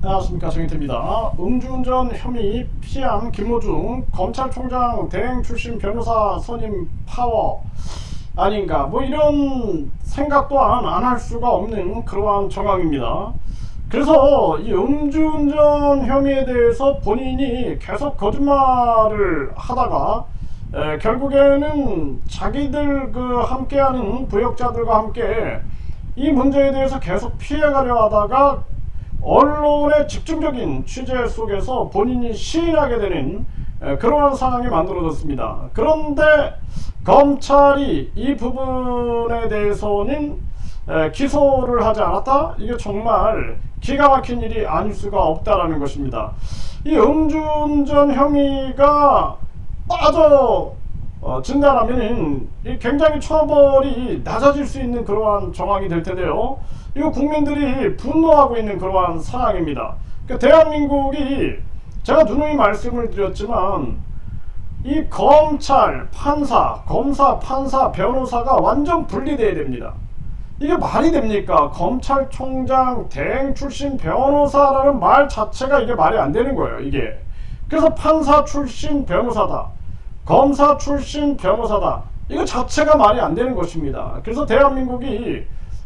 안녕하십니까, 정인태입니다. 음주운전 혐의 피한 김호중 검찰총장 대행 출신 변호사 선임 파워 아닌가, 뭐 이런 생각 또한 안 할 수가 없는 그러한 정황입니다. 그래서 이 음주운전 혐의에 대해서 본인이 계속 거짓말을 하다가 결국에는 자기들 함께하는 부역자들과 함께 이 문제에 대해서 계속 피해가려 하다가 언론의 집중적인 취재 속에서 본인이 시인하게 되는 그러한 상황이 만들어졌습니다. 그런데 검찰이 이 부분에 대해서는 기소를 하지 않았다? 이게 정말 기가 막힌 일이 아닐 수가 없다라는 것입니다. 이 음주운전 혐의가 진다라면 굉장히 처벌이 낮아질 수 있는 그러한 정황이 될 텐데요. 이거 국민들이 분노하고 있는 그러한 상황입니다. 그러니까 대한민국이, 제가 누누이 말씀을 드렸지만 이 검찰, 판사, 검사, 판사, 변호사가 완전 분리돼야 됩니다. 이게 말이 됩니까? 검찰총장 대행 출신 변호사라는 말 자체가 이게 말이 안 되는 거예요, 이게. 그래서 판사 출신 변호사다, 검사 출신 변호사다, 이거 자체가 말이 안 되는 것입니다. 그래서 대한민국이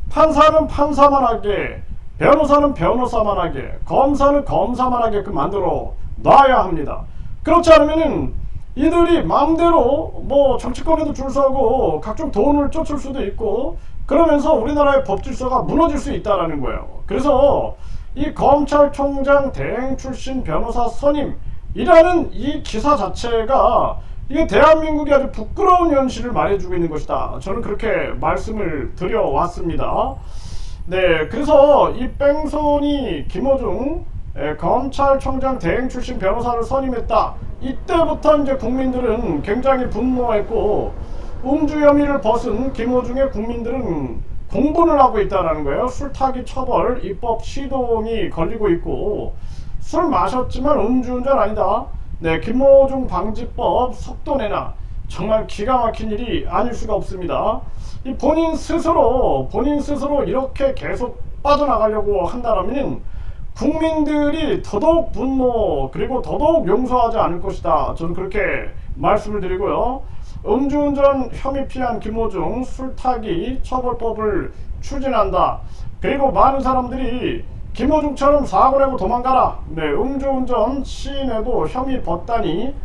판사는 판사만 하게, 변호사는 변호사만 하게, 검사는 검사만 하게끔 만들어 놔야 합니다. 그렇지 않으면은 이들이 마음대로 뭐 정치권에도 줄 서고 각종 돈을 쫓을 수도 있고 그러면서 우리나라의 법질서가 무너질 수 있다라는 거예요. 그래서 이 검찰총장 대행 출신 변호사 선임이라는 이 기사 자체가 이게 대한민국이 아주 부끄러운 현실을 말해주고 있는 것이다. 저는 그렇게 말씀을 드려왔습니다. 네, 그래서 이 뺑소니 김호중 검찰총장 대행 출신 변호사를 선임했다. 이때부터 이제 국민들은 굉장히 분노했고, 음주 혐의를 벗은 김호중의 국민들은 공분을 하고 있다는 거예요. 술타기 처벌 입법 시동이 걸리고 있고, 술 마셨지만 음주운전 아니다. 네, 김호중 방지법 속도 내나, 정말 기가 막힌 일이 아닐 수가 없습니다. 이 본인 스스로 이렇게 계속 빠져나가려고 한다라면 국민들이 더더욱 분노 그리고 더더욱 용서하지 않을 것이다. 저는 그렇게 말씀을 드리고요. 음주운전 혐의 피한 김호중 술타기 처벌법을 추진한다. 그리고 많은 사람들이 김호중처럼 사고 내고 도망가라. 네, 음주운전 시인해도 혐의 벗다니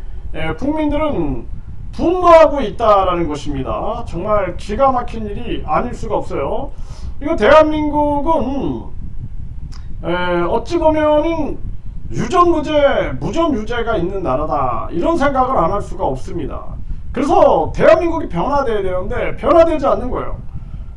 국민들은 분노하고 있다라는 것입니다. 정말 기가 막힌 일이 아닐 수가 없어요. 이거 대한민국은 어찌 보면은 유전무죄, 무전유죄가 있는 나라다, 이런 생각을 안 할 수가 없습니다. 그래서 대한민국이 변화돼야 되는데 변화되지 않는 거예요.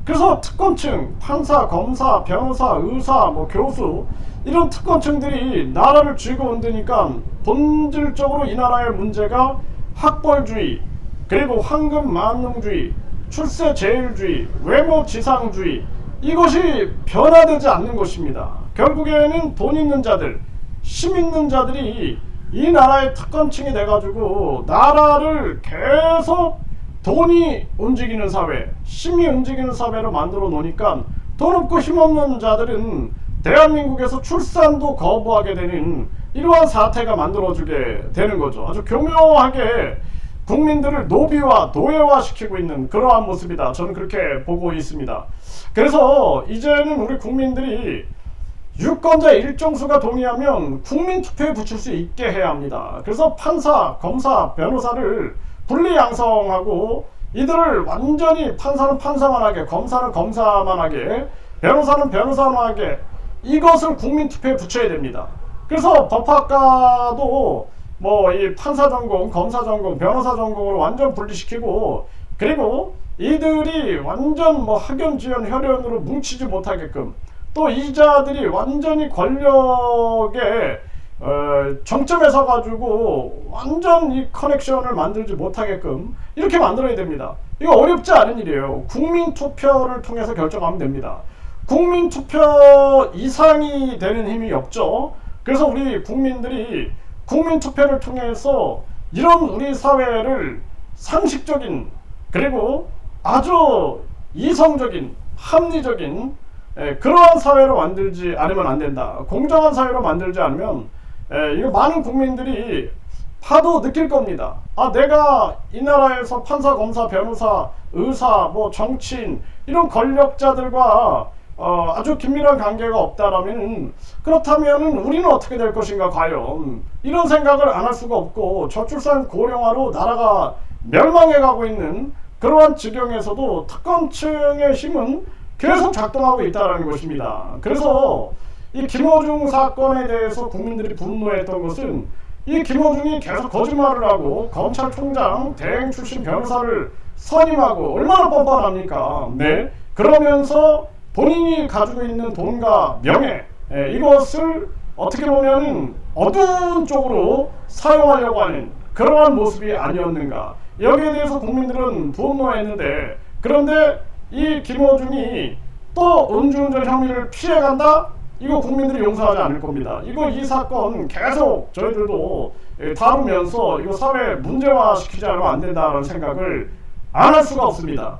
그래서 특권층, 판사, 검사, 변호사, 의사, 뭐 교수, 이런 특권층들이 나라를 쥐고 흔드니까 본질적으로 이 나라의 문제가 학벌주의, 그리고 황금만능주의, 출세제일주의, 외모지상주의, 이것이 변화되지 않는 것입니다. 결국에는 돈 있는 자들, 힘 있는 자들이 이 나라의 특권층이 돼가지고 나라를 계속 돈이 움직이는 사회, 힘이 움직이는 사회로 만들어 놓으니까 돈 없고 힘 없는 자들은 대한민국에서 출산도 거부하게 되는 이러한 사태가 만들어지게 되는 거죠. 아주 교묘하게 국민들을 노비와 노예화 시키고 있는 그러한 모습이다. 저는 그렇게 보고 있습니다. 그래서 이제는 우리 국민들이 유권자 일정수가 동의하면 국민투표에 붙일 수 있게 해야 합니다. 그래서 판사, 검사, 변호사를 분리 양성하고 이들을 완전히, 판사는 판사만 하게, 검사는 검사만 하게, 변호사는 변호사만 하게, 이것을 국민투표에 붙여야 됩니다. 그래서 법학과도 뭐 이 판사 전공, 검사 전공, 변호사 전공으로 완전 분리시키고, 그리고 이들이 완전 뭐 학연, 지연, 혈연으로 뭉치지 못하게끔, 또 이자들이 완전히 권력의 정점에 서가지고 완전 이 커넥션을 만들지 못하게끔 이렇게 만들어야 됩니다. 이거 어렵지 않은 일이에요. 국민투표를 통해서 결정하면 됩니다. 국민투표 이상이 되는 힘이 없죠. 그래서 우리 국민들이 국민투표를 통해서 이런 우리 사회를 상식적인, 그리고 아주 이성적인, 합리적인 그러한 사회로 만들지 않으면 안 된다. 공정한 사회로 만들지 않으면 이거 많은 국민들이 봐도 느낄 겁니다. 아, 내가 이 나라에서 판사, 검사, 변호사, 의사, 뭐 정치인 이런 권력자들과 아주 긴밀한 관계가 없다라면, 그렇다면 우리는 어떻게 될 것인가 과연, 이런 생각을 안 할 수가 없고 저출산 고령화로 나라가 멸망해 가고 있는 그러한 지경에서도 특검층의 힘은 계속 작동하고 있다는 것입니다. 그래서 이 김어중 사건에 대해서 국민들이 분노했던 것은, 이 김어중이 계속 거짓말을 하고 검찰총장 대행 출신 변호사를 선임하고 얼마나 뻔뻔합니까? 네. 그러면서 본인이 가지고 있는 돈과 명예, 이것을 어떻게 보면 어두운 쪽으로 사용하려고 하는 그러한 모습이 아니었는가. 여기에 대해서 국민들은 분노했는데, 그런데 이 김어중이 또 음주운전 혐의를 피해간다? 이거 국민들이 용서하지 않을 겁니다. 이 사건 계속 저희들도 다루면서 이거 사회 문제화 시키지 않으면 안 된다는 생각을 안 할 수가 없습니다.